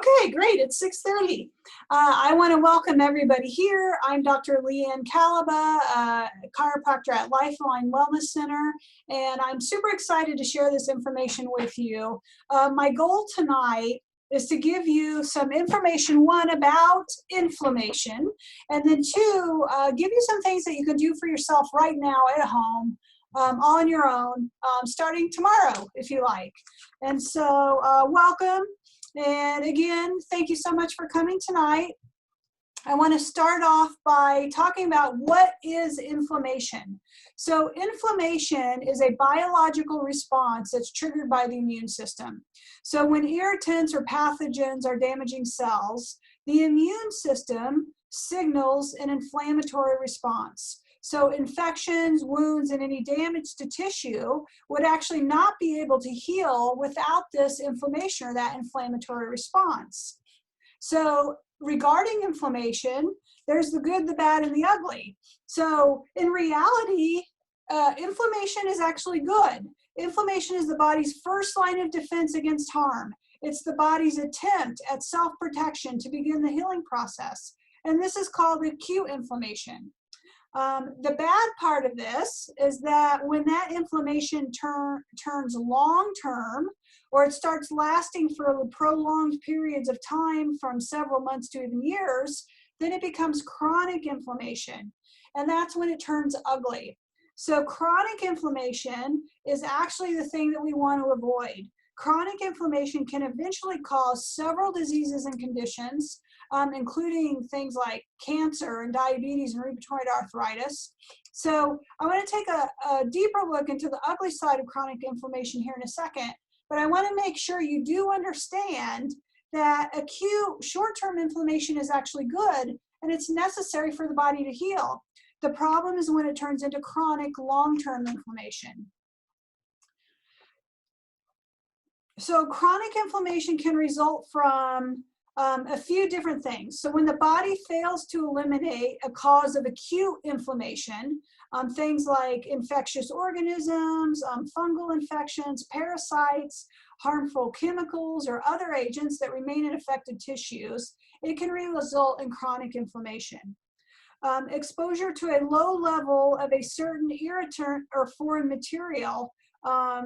Okay, great. It's 6:30. I want to welcome everybody here. I'm Dr. Leanne Calaba, chiropractor at Lifeline Wellness Center, and I'm super excited to share this information with you. My goal tonight is to give you some information, one, about inflammation, and then two, give you some things that you can do for yourself right now at home, on your own, starting tomorrow, if you like. And so, welcome. And again, thank you so much for coming tonight. I want to start off by talking about what is inflammation. So inflammation is a biological response that's triggered by the immune system. So when irritants or pathogens are damaging cells, the immune system signals an inflammatory response. So infections, wounds, and any damage to tissue would actually not be able to heal without this inflammation or that inflammatory response. So regarding inflammation, there's the good, the bad, and the ugly. So in reality, inflammation is actually good. Inflammation is the body's first line of defense against harm. It's the body's attempt at self-protection to begin the healing process. And this is called acute inflammation. The bad part of this is that when that inflammation turns long-term, or it starts lasting for prolonged periods of time from several months to even years, then it becomes chronic inflammation. And that's when it turns ugly. So chronic inflammation is actually the thing that we want to avoid. Chronic inflammation can eventually cause several diseases and conditions, including things like cancer and diabetes and rheumatoid arthritis. So I want to take a deeper look into the ugly side of chronic inflammation here in a second, but I want to make sure you do understand that acute short-term inflammation is actually good and it's necessary for the body to heal. The problem is when it turns into chronic long-term inflammation. So chronic inflammation can result from a few different things. So when the body fails to eliminate a cause of acute inflammation, things like infectious organisms, fungal infections, parasites, harmful chemicals, or other agents that remain in affected tissues, it can result in chronic inflammation. Exposure to a low level of a certain irritant or foreign material,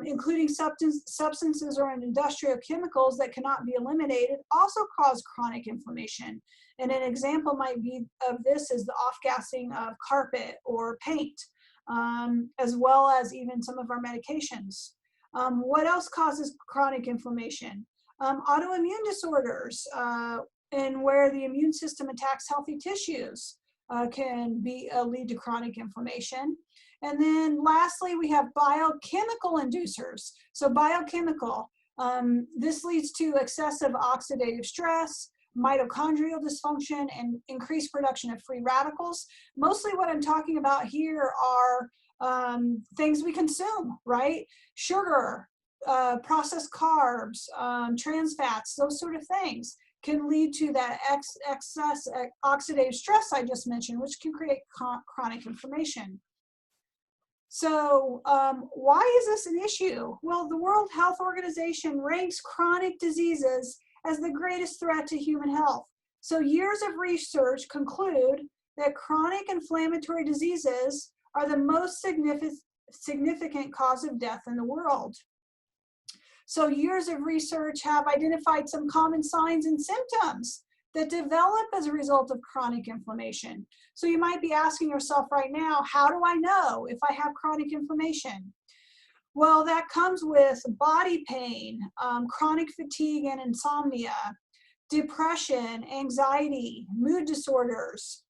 including substances or industrial chemicals that cannot be eliminated, also cause chronic inflammation. And an example might be of this is the off-gassing of carpet or paint, as well as even some of our medications. What else causes chronic inflammation? Autoimmune disorders, and where the immune system attacks healthy tissues, can lead to chronic inflammation. And then lastly, we have biochemical inducers. So biochemical, this leads to excessive oxidative stress, mitochondrial dysfunction, and increased production of free radicals. Mostly what I'm talking about here are things we consume, right? Sugar, processed carbs, trans fats, those sort of things can lead to that excess oxidative stress I just mentioned, which can create chronic inflammation. So why is this an issue? Well, the World Health Organization ranks chronic diseases as the greatest threat to human health. So years of research conclude that chronic inflammatory diseases are the most significant cause of death in the world. So years of research have identified some common signs and symptoms that develop as a result of chronic inflammation. So you might be asking yourself right now, how do I know if I have chronic inflammation? Well, that comes with body pain, chronic fatigue and insomnia, depression, anxiety, mood disorders,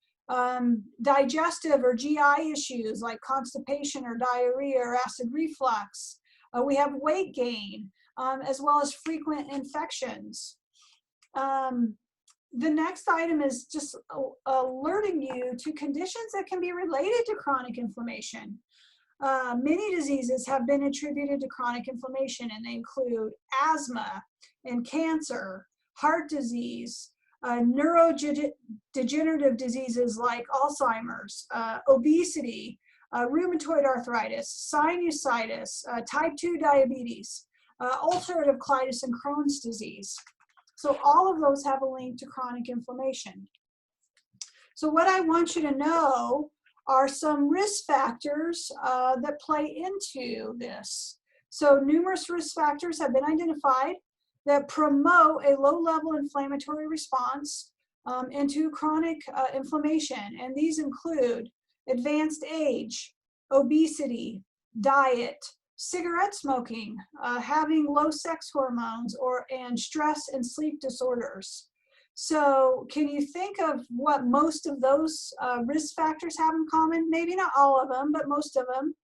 digestive or GI issues like constipation or diarrhea or acid reflux. We have weight gain, as well as frequent infections. The next item is just alerting you to conditions that can be related to chronic inflammation. Many diseases have been attributed to chronic inflammation, and they include asthma and cancer, heart disease, neurodegenerative diseases like Alzheimer's, obesity, rheumatoid arthritis, sinusitis, type 2 diabetes, ulcerative colitis, and Crohn's disease. So all of those have a link to chronic inflammation. So what I want you to know are some risk factors that play into this. So numerous risk factors have been identified that promote a low-level inflammatory response into chronic inflammation. And these include advanced age, obesity, diet, cigarette smoking, having low sex hormones, and stress and sleep disorders. So can you think of what most of those risk factors have in common? Maybe not all of them, but most of them,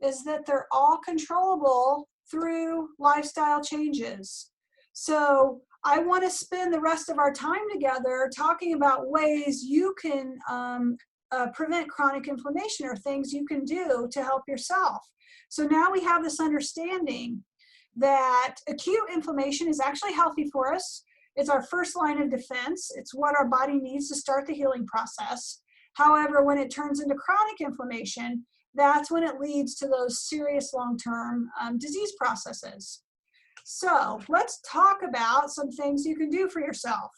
is that they're all controllable through lifestyle changes. So I want to spend the rest of our time together talking about ways you can prevent chronic inflammation, or things you can do to help yourself. So now we have this understanding that acute inflammation is actually healthy for us. It's our first line of defense. It's what our body needs to start the healing process. However, when it turns into chronic inflammation, that's when it leads to those serious long-term disease processes. So let's talk about some things you can do for yourself.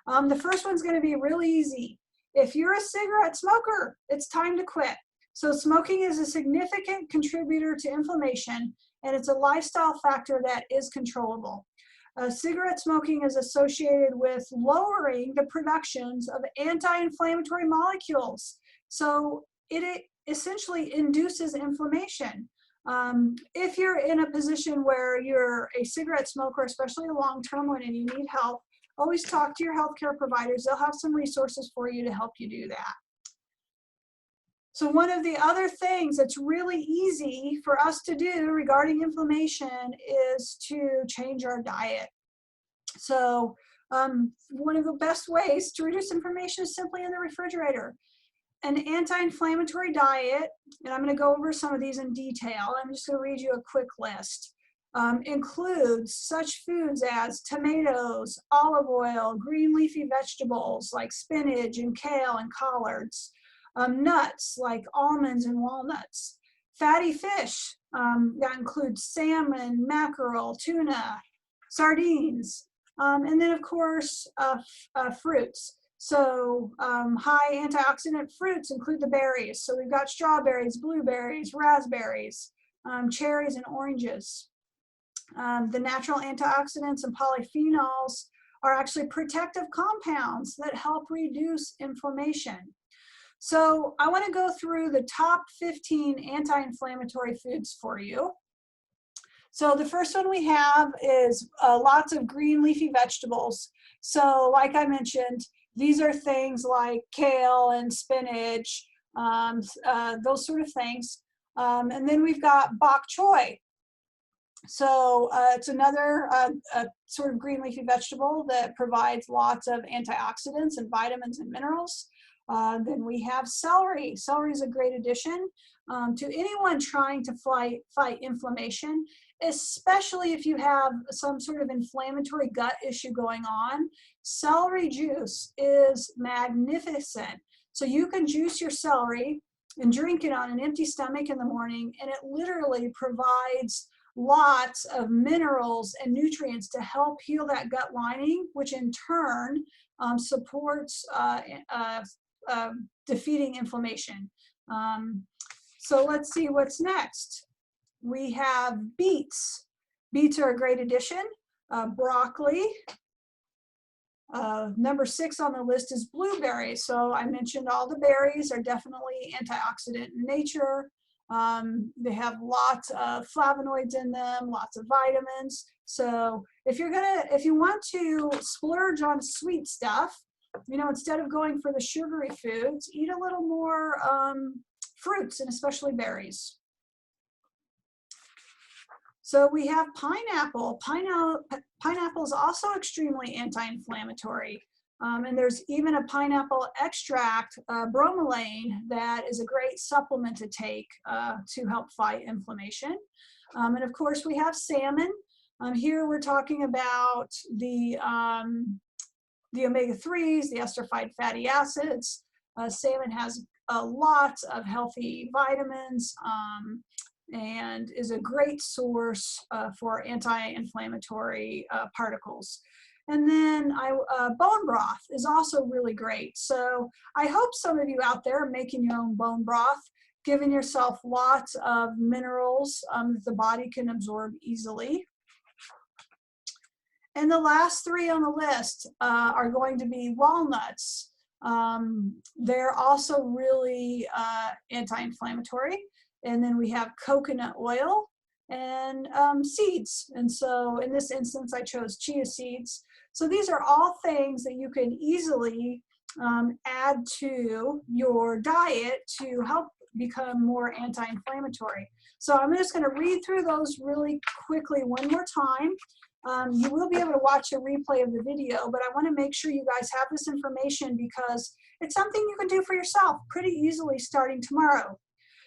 The first one's going to be really easy. If you're a cigarette smoker, it's time to quit. So smoking is a significant contributor to inflammation, and it's a lifestyle factor that is controllable. Cigarette smoking is associated with lowering the productions of anti-inflammatory molecules. So it essentially induces inflammation. If you're in a position where you're a cigarette smoker, especially a long-term one, and you need help, always talk to your healthcare providers. They'll have some resources for you to help you do that. So one of the other things that's really easy for us to do regarding inflammation is to change our diet. So one of the best ways to reduce inflammation is simply in the refrigerator. An anti-inflammatory diet, and I'm going to go over some of these in detail. I'm just going to read you a quick list. Includes such foods as tomatoes, olive oil, green leafy vegetables like spinach and kale and collards, nuts like almonds and walnuts, fatty fish, that includes salmon, mackerel, tuna, sardines, and then of course fruits. So high antioxidant fruits include the berries. So we've got strawberries, blueberries, raspberries, cherries, and oranges. The natural antioxidants and polyphenols are actually protective compounds that help reduce inflammation. So I want to go through the top 15 anti-inflammatory foods for you. So the first one we have is lots of green leafy vegetables. So like I mentioned, these are things like kale and spinach, those sort of things. And then we've got bok choy. So it's another sort of green leafy vegetable that provides lots of antioxidants and vitamins and minerals. Then we have celery. Celery is a great addition to anyone trying to fight inflammation, especially if you have some sort of inflammatory gut issue going on. Celery juice is magnificent. So you can juice your celery and drink it on an empty stomach in the morning, and it literally provides lots of minerals and nutrients to help heal that gut lining, which in turn supports defeating inflammation. So let's see what's next. We have beets. Beets are a great addition. Broccoli. Number 6 on the list is blueberries. So I mentioned all the berries are definitely antioxidant in nature. They have lots of flavonoids in them, lots of vitamins. So if you want to splurge on sweet stuff, instead of going for the sugary foods, eat a little more fruits, and especially berries. So we have pineapple. Pineapple is also extremely anti-inflammatory. And there's even a pineapple extract, bromelain, that is a great supplement to take to help fight inflammation. And of course, we have salmon. Here we're talking about the omega-3s, the esterified fatty acids. Salmon has lots of healthy vitamins and is a great source for anti-inflammatory particles. And then bone broth is also really great. So I hope some of you out there are making your own bone broth, giving yourself lots of minerals that the body can absorb easily. And the last three on the list are going to be walnuts. They're also really anti-inflammatory. And then we have coconut oil and seeds. And so in this instance, I chose chia seeds. So these are all things that you can easily add to your diet to help become more anti-inflammatory. So I'm just going to read through those really quickly one more time. You will be able to watch a replay of the video, but I want to make sure you guys have this information because it's something you can do for yourself pretty easily starting tomorrow.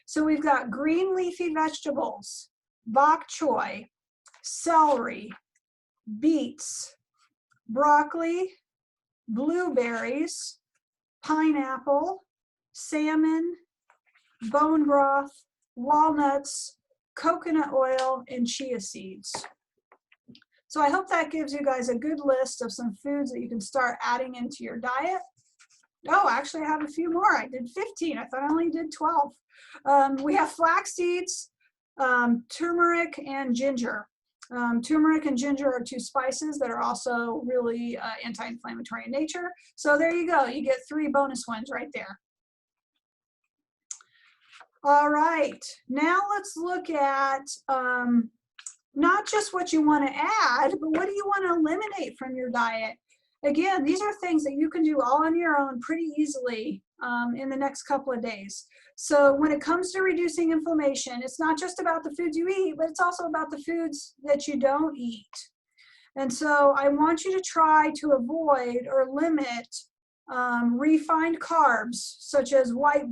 So we've got green leafy vegetables, bok choy, celery, beets, broccoli, blueberries, pineapple, salmon, bone broth, walnuts, coconut oil, and chia seeds. So I hope that gives you guys a good list of some foods that you can start adding into your diet. Oh, actually I have a few more. I did 15. I thought I only did 12. We have flax seeds, turmeric, and ginger. Turmeric and ginger are two spices that are also really anti-inflammatory in nature. So there you go. You get 3 bonus ones right there. All right. Now let's look at not just what you want to add, but what do you want to eliminate from your diet? Again, these are things that you can do all on your own pretty easily in the next couple of days. So when it comes to reducing inflammation, it's not just about the foods you eat, but it's also about the foods that you don't eat. And so I want you to try to avoid or limit refined carbs, such as white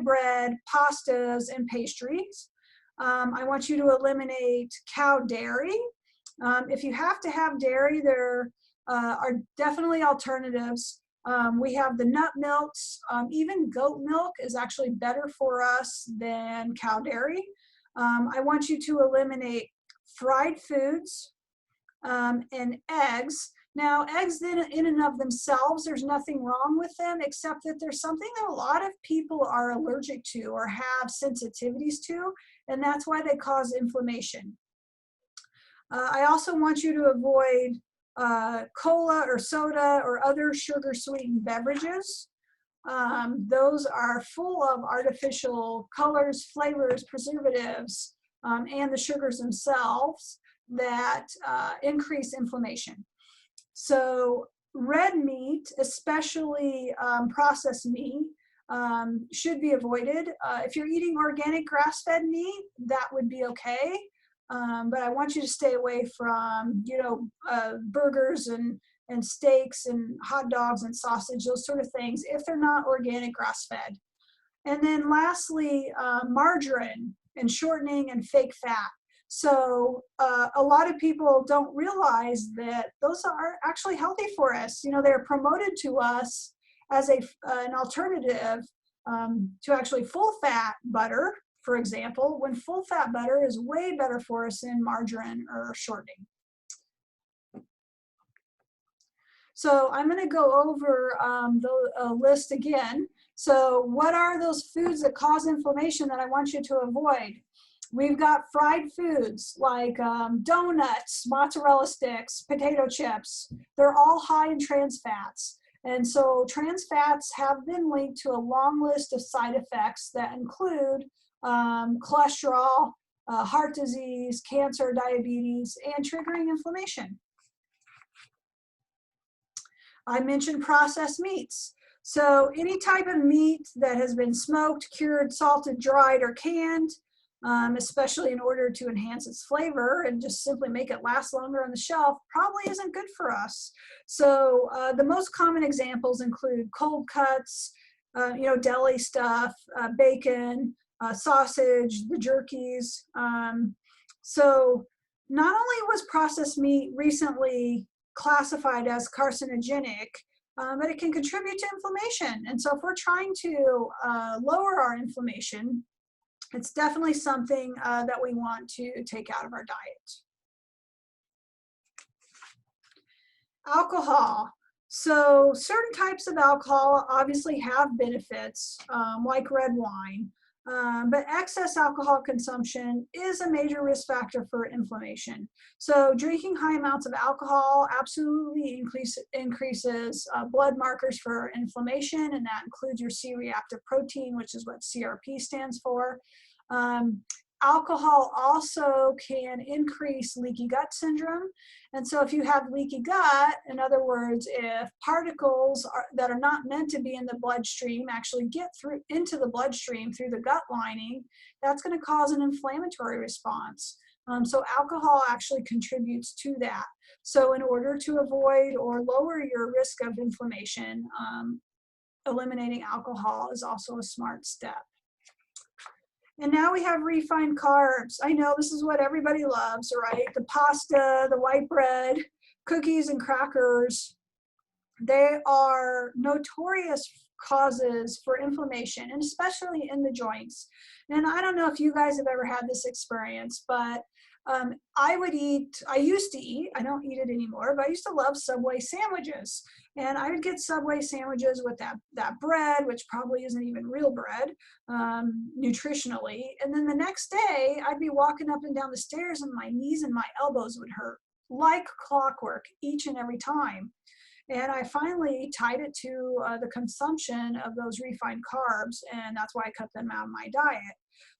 bread, pastas, and pastries. I want you to eliminate cow dairy. If you have to have dairy, there are definitely alternatives. We have the nut milks. Even goat milk is actually better for us than cow dairy. I want you to eliminate fried foods and eggs. Now, eggs in and of themselves, there's nothing wrong with them, except that there's something that a lot of people are allergic to or have sensitivities to, and that's why they cause inflammation. I also want you to avoid cola or soda or other sugar-sweetened beverages. Those are full of artificial colors, flavors, preservatives, and the sugars themselves that increase inflammation. So red meat, especially processed meat, should be avoided. If you're eating organic grass-fed meat, that would be okay. But I want you to stay away from, burgers and steaks and hot dogs and sausage, those sort of things, if they're not organic grass-fed. And then lastly, margarine and shortening and fake fat. So a lot of people don't realize that those are actually healthy for us. They're promoted to us as an alternative to actually full-fat butter, for example, when full-fat butter is way better for us than margarine or shortening. So I'm going to go over the list again. So what are those foods that cause inflammation that I want you to avoid? We've got fried foods like donuts, mozzarella sticks, potato chips. They're all high in trans fats. And so trans fats have been linked to a long list of side effects that include cholesterol, heart disease, cancer, diabetes, and triggering inflammation. I mentioned processed meats. So any type of meat that has been smoked, cured, salted, dried, or canned, especially in order to enhance its flavor and just simply make it last longer on the shelf, probably isn't good for us. So the most common examples include cold cuts, deli stuff, bacon, sausage, the jerkies. So not only was processed meat recently classified as carcinogenic, but it can contribute to inflammation. And so if we're trying to lower our inflammation, it's definitely something that we want to take out of our diet. Alcohol. So certain types of alcohol obviously have benefits, like red wine, but excess alcohol consumption is a major risk factor for inflammation. So drinking high amounts of alcohol absolutely increases blood markers for inflammation, and that includes your C-reactive protein, which is what CRP stands for. Um, Alcohol also can increase leaky gut syndrome. And so if you have leaky gut, in other words, if particles that are not meant to be in the bloodstream actually get through into the bloodstream through the gut lining, that's going to cause an inflammatory response. So alcohol actually contributes to that. So in order to avoid or lower your risk of inflammation, eliminating alcohol is also a smart step. And now we have refined carbs. I know this is what everybody loves, right? The pasta, the white bread, cookies and crackers. They are notorious causes for inflammation, and especially in the joints. And I don't know if you guys have ever had this experience, but I used to eat, I don't eat it anymore, but I used to love Subway sandwiches. And I would get Subway sandwiches with that bread, which probably isn't even real bread, nutritionally. And then the next day, I'd be walking up and down the stairs and my knees and my elbows would hurt like clockwork each and every time. And I finally tied it to the consumption of those refined carbs, and that's why I cut them out of my diet.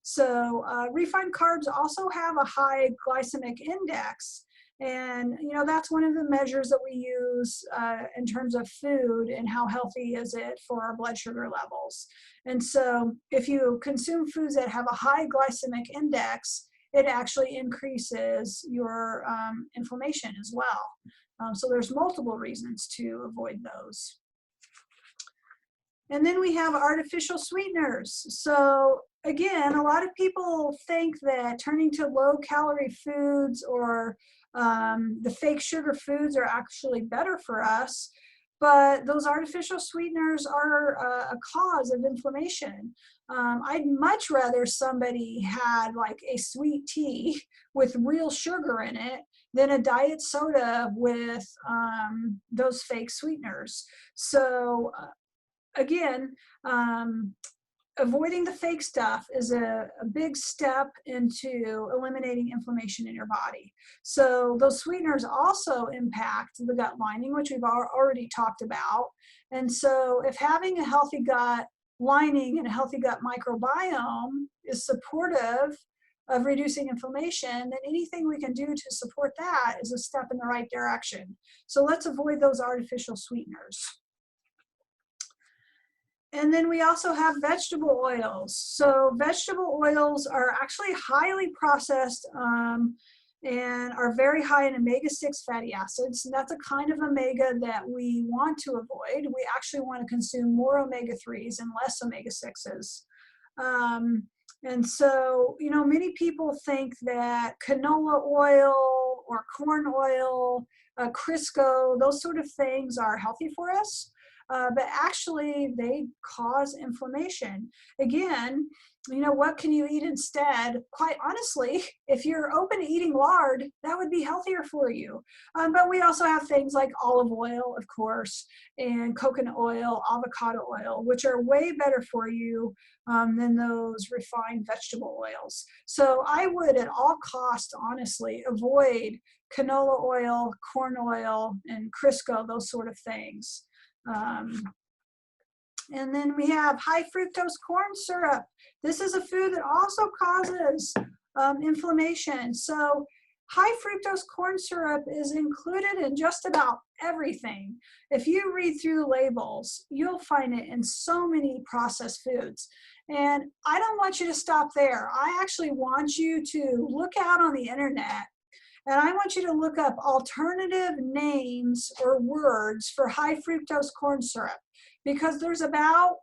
So refined carbs also have a high glycemic index, and that's one of the measures that we use in terms of food and how healthy is it for our blood sugar levels. And so if you consume foods that have a high glycemic index, it actually increases your inflammation as well. So there's multiple reasons to avoid those. And then we have artificial sweeteners. So again, a lot of people think that turning to low-calorie foods or the fake sugar foods are actually better for us, but those artificial sweeteners are a cause of inflammation. I'd much rather somebody had like a sweet tea with real sugar in it than a diet soda with those fake sweeteners. So again, avoiding the fake stuff is a big step into eliminating inflammation in your body. So those sweeteners also impact the gut lining, which we've already talked about. And so if having a healthy gut lining and a healthy gut microbiome is supportive of reducing inflammation, then anything we can do to support that is a step in the right direction. So let's avoid those artificial sweeteners. And then we also have vegetable oils. So vegetable oils are actually highly processed and are very high in omega-6 fatty acids. And that's a kind of omega that we want to avoid. We actually want to consume more omega-3s and less omega-6s. And so, many people think that canola oil or corn oil, Crisco, those sort of things are healthy for us. But actually they cause inflammation. Again, what can you eat instead? Quite honestly, if you're open to eating lard, that would be healthier for you. But we also have things like olive oil, of course, and coconut oil, avocado oil, which are way better for you than those refined vegetable oils. So I would at all costs, honestly, avoid canola oil, corn oil, and Crisco, those sort of things. And then we have high fructose corn syrup. This is a food that also causes inflammation. So high fructose corn syrup is included in just about everything. If you read through the labels, you'll find it in so many processed foods. And I don't want you to stop there. I actually want you to look out on the internet, and I want you to look up alternative names or words for high fructose corn syrup, because there's about,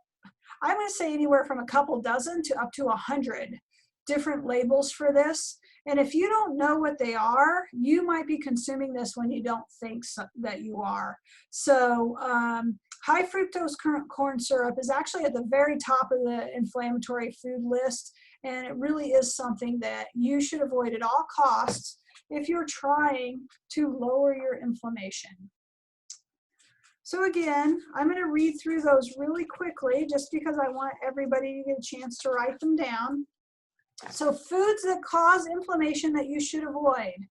I'm going to say anywhere from a couple dozen to up to 100 different labels for this. And if you don't know what they are, you might be consuming this when you don't think that you are. So high fructose corn syrup is actually at the very top of the inflammatory food list. And it really is something that you should avoid at all costs if you're trying to lower your inflammation. So again, I'm going to read through those really quickly just because I want everybody to get a chance to write them down. So foods that cause inflammation that you should avoid.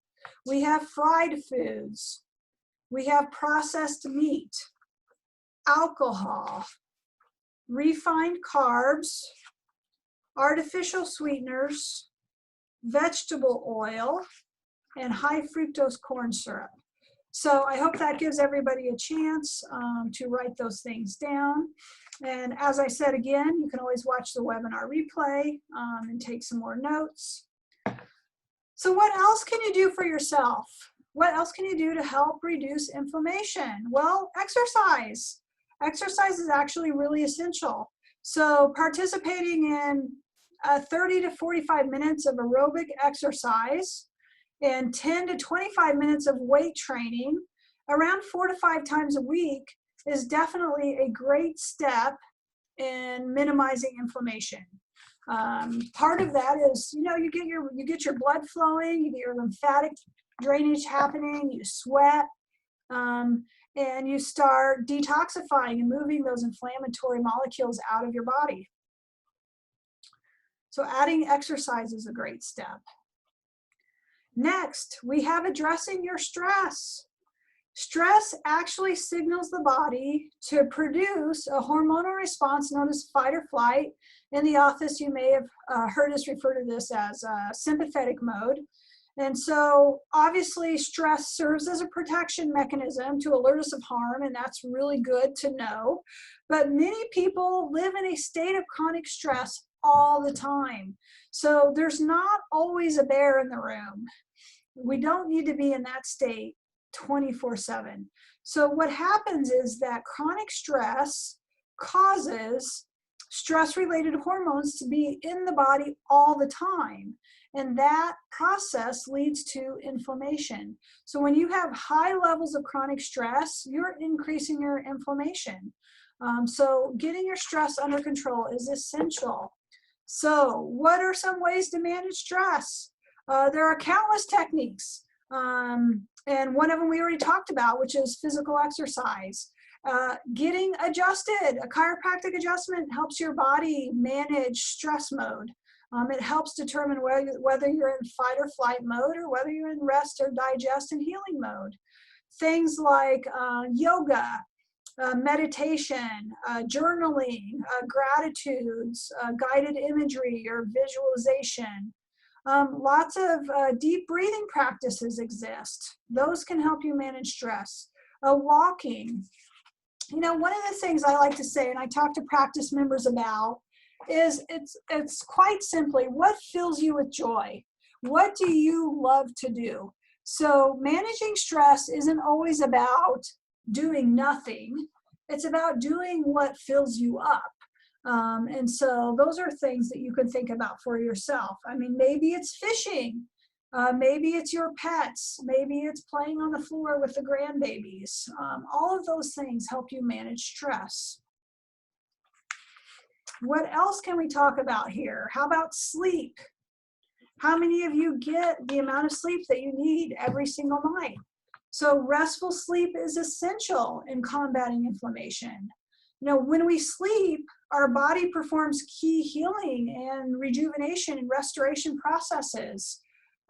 We have fried foods. We have processed meat, alcohol, refined carbs, artificial sweeteners, vegetable oil, and high fructose corn syrup. So I hope that gives everybody a chance to write those things down. And as I said again, you can always watch the webinar replay and take some more notes. So what else can you do for yourself? What else can you do to help reduce inflammation? Well, exercise. Exercise is actually really essential. So participating in 30 to 45 minutes of aerobic exercise and 10 to 25 minutes of weight training around 4 to 5 times a week is definitely a great step in minimizing inflammation. Part of that is, you know, you get your blood flowing, you get your lymphatic drainage happening, you sweat, and you start detoxifying and moving those inflammatory molecules out of your body. So adding exercise is a great step. Next, we have addressing your stress. Stress actually signals the body to produce a hormonal response known as fight or flight. In the office, you may have heard us refer to this as sympathetic mode. And so obviously stress serves as a protection mechanism to alert us of harm, and that's really good to know. But many people live in a state of chronic stress all the time. So there's not always a bear in the room. We don't need to be in that state 24/7. So what happens is that chronic stress causes stress-related hormones to be in the body all the time. And that process leads to inflammation. So when you have high levels of chronic stress, you're increasing your inflammation. So getting your stress under control is essential. So what are some ways to manage stress? There are countless techniques. And one of them we already talked about, which is physical exercise. Getting adjusted, a chiropractic adjustment helps your body manage stress mode. It helps determine whether you're in fight or flight mode or whether you're in rest or digest and healing mode. Things like yoga, meditation, journaling, gratitudes, guided imagery or visualization. Lots of deep breathing practices exist. Those can help you manage stress. Walking. You know, one of the things I like to say, and I talk to practice members about, is it's quite simply, what fills you with joy? What do you love to do? So managing stress isn't always about doing nothing. It's about doing what fills you up. And so those are things that you can think about for yourself. I mean, maybe it's fishing. Maybe it's your pets. Maybe it's playing on the floor with the grandbabies. All of those things help you manage stress. What else can we talk about here? How about sleep? How many of you get the amount of sleep that you need every single night? So restful sleep is essential in combating inflammation. You know, when we sleep, our body performs key healing and rejuvenation and restoration processes.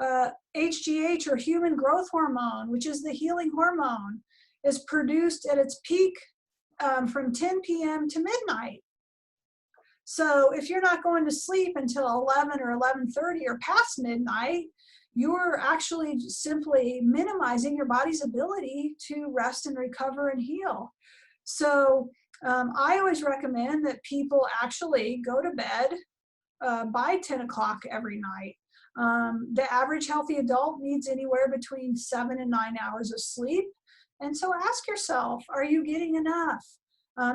HGH, or human growth hormone, which is the healing hormone, is produced at its peak from 10 p.m. to midnight. So if you're not going to sleep until 11 or 11:30 or past midnight, you're actually simply minimizing your body's ability to rest and recover and heal. So I always recommend that people actually go to bed by 10 o'clock every night. The average healthy adult needs anywhere between 7 and 9 hours of sleep. And so ask yourself, are you getting enough?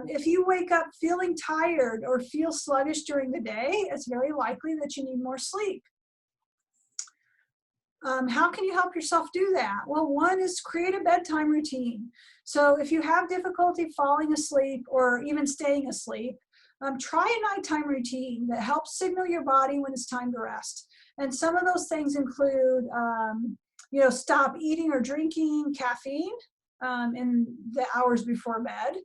If you wake up feeling tired or feel sluggish during the day, it's very likely that you need more sleep. How can you help yourself do that? Well, one is create a bedtime routine. So if you have difficulty falling asleep or even staying asleep, try a nighttime routine that helps signal your body when it's time to rest. And some of those things include, you know, stop eating or drinking caffeine, in the hours before bed.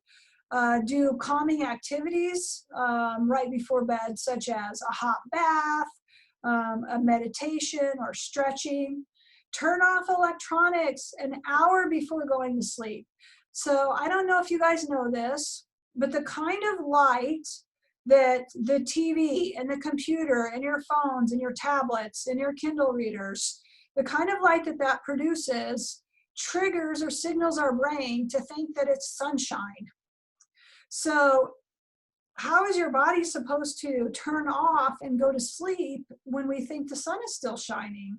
Do calming activities right before bed, such as a hot bath, a meditation or stretching. Turn off electronics an hour before going to sleep. So I don't know if you guys know this, but the kind of light that the TV and the computer and your phones and your tablets and your Kindle readers, the kind of light that that produces triggers or signals our brain to think that it's sunshine. So how is your body supposed to turn off and go to sleep when we think the sun is still shining?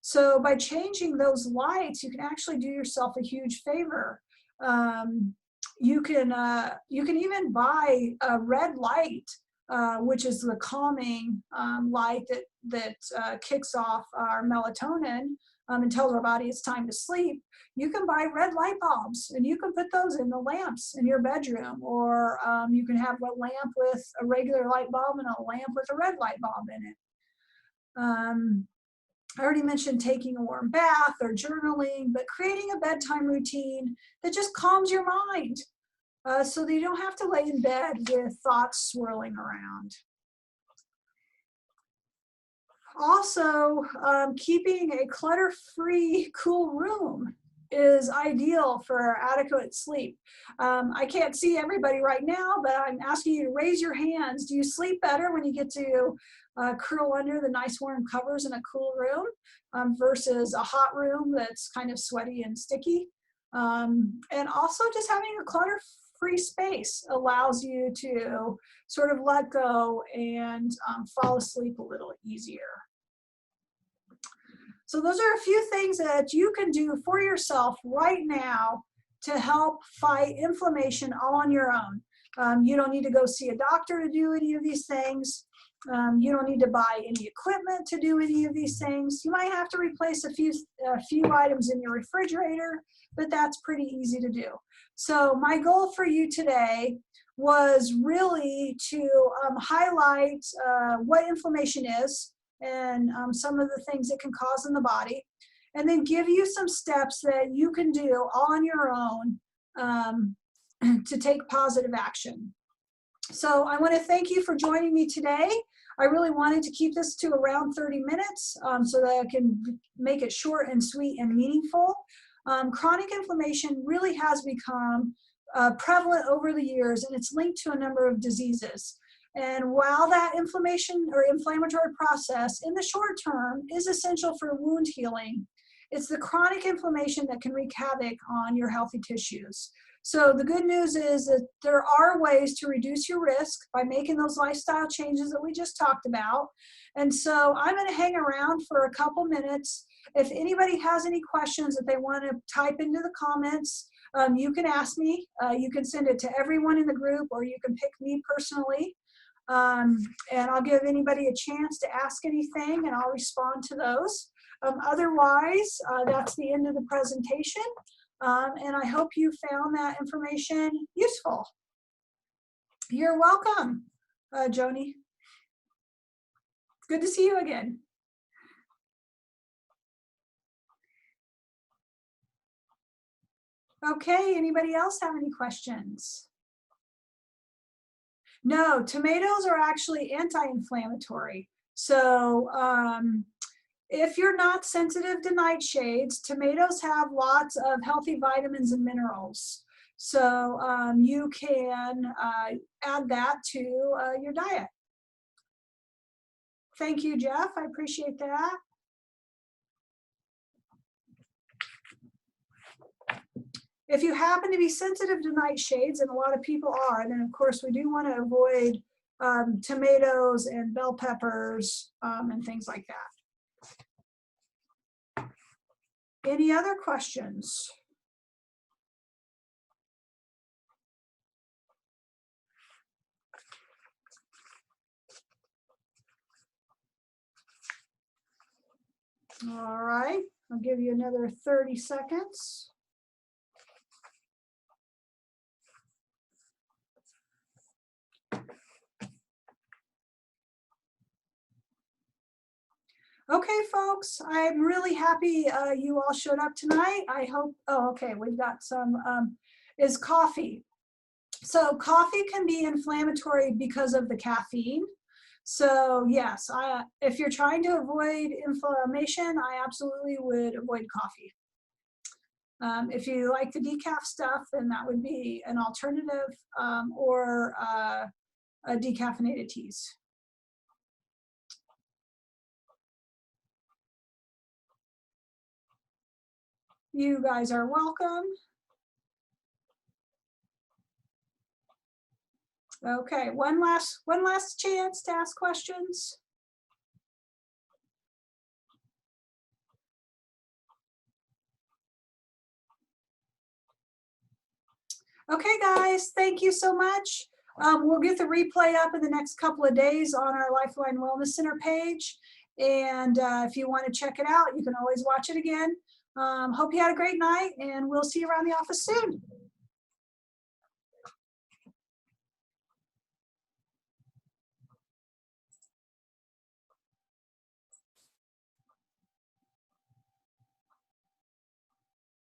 So by changing those lights, you can actually do yourself a huge favor. You can even buy a red light, which is the calming light that kicks off our melatonin and tells our body it's time to sleep. You can buy red light bulbs, and you can put those in the lamps in your bedroom, or you can have a lamp with a regular light bulb and a lamp with a red light bulb in it. I already mentioned taking a warm bath or journaling, but creating a bedtime routine that just calms your mind so that you don't have to lay in bed with thoughts swirling around. Also, keeping a clutter-free, cool room is ideal for adequate sleep. I can't see everybody right now, but I'm asking you to raise your hands. Do you sleep better when you get to curl under the nice warm covers in a cool room versus a hot room that's kind of sweaty and sticky? And also just having a clutter-free space allows you to sort of let go and fall asleep a little easier. So those are a few things that you can do for yourself right now to help fight inflammation all on your own. You don't need to go see a doctor to do any of these things. You don't need to buy any equipment to do any of these things. You might have to replace a few items in your refrigerator, but that's pretty easy to do. So my goal for you today was really to highlight what inflammation is and some of the things it can cause in the body, and then give you some steps that you can do on your own to take positive action. So I want to thank you for joining me today. I really wanted to keep this to around 30 minutes so that I can make it short and sweet and meaningful. Chronic inflammation really has become prevalent over the years, and it's linked to a number of diseases. And while that inflammation or inflammatory process in the short term is essential for wound healing, it's the chronic inflammation that can wreak havoc on your healthy tissues. So the good news is that there are ways to reduce your risk by making those lifestyle changes that we just talked about. And so I'm going to hang around for a couple minutes. If anybody has any questions that they want to type into the comments, you can ask me. You can send it to everyone in the group, or you can pick me personally. And I'll give anybody a chance to ask anything, and I'll respond to those. Otherwise, that's the end of the presentation. And I hope you found that information useful. You're welcome, Joni. Good to see you again. Okay, anybody else have any questions? No, tomatoes are actually anti-inflammatory. So if you're not sensitive to nightshades, tomatoes have lots of healthy vitamins and minerals. So you can add that to your diet. Thank you, Jeff. I appreciate that. If you happen to be sensitive to nightshades, and a lot of people are, then of course we do want to avoid tomatoes and bell peppers and things like that. Any other questions? All right, I'll give you another 30 seconds. Okay, folks, I'm really happy you all showed up tonight. I hope, oh, okay, we've got some, is coffee. So coffee can be inflammatory because of the caffeine. So yes, if you're trying to avoid inflammation, I absolutely would avoid coffee. If you like the decaf stuff, then that would be an alternative, or decaffeinated teas. You guys are welcome. Okay, one last chance to ask questions. Okay, guys, thank you so much. We'll get the replay up in the next couple of days on our Lifeline Wellness Center page. And if you want to check it out, you can always watch it again. Hope you had a great night, and we'll see you around the office soon.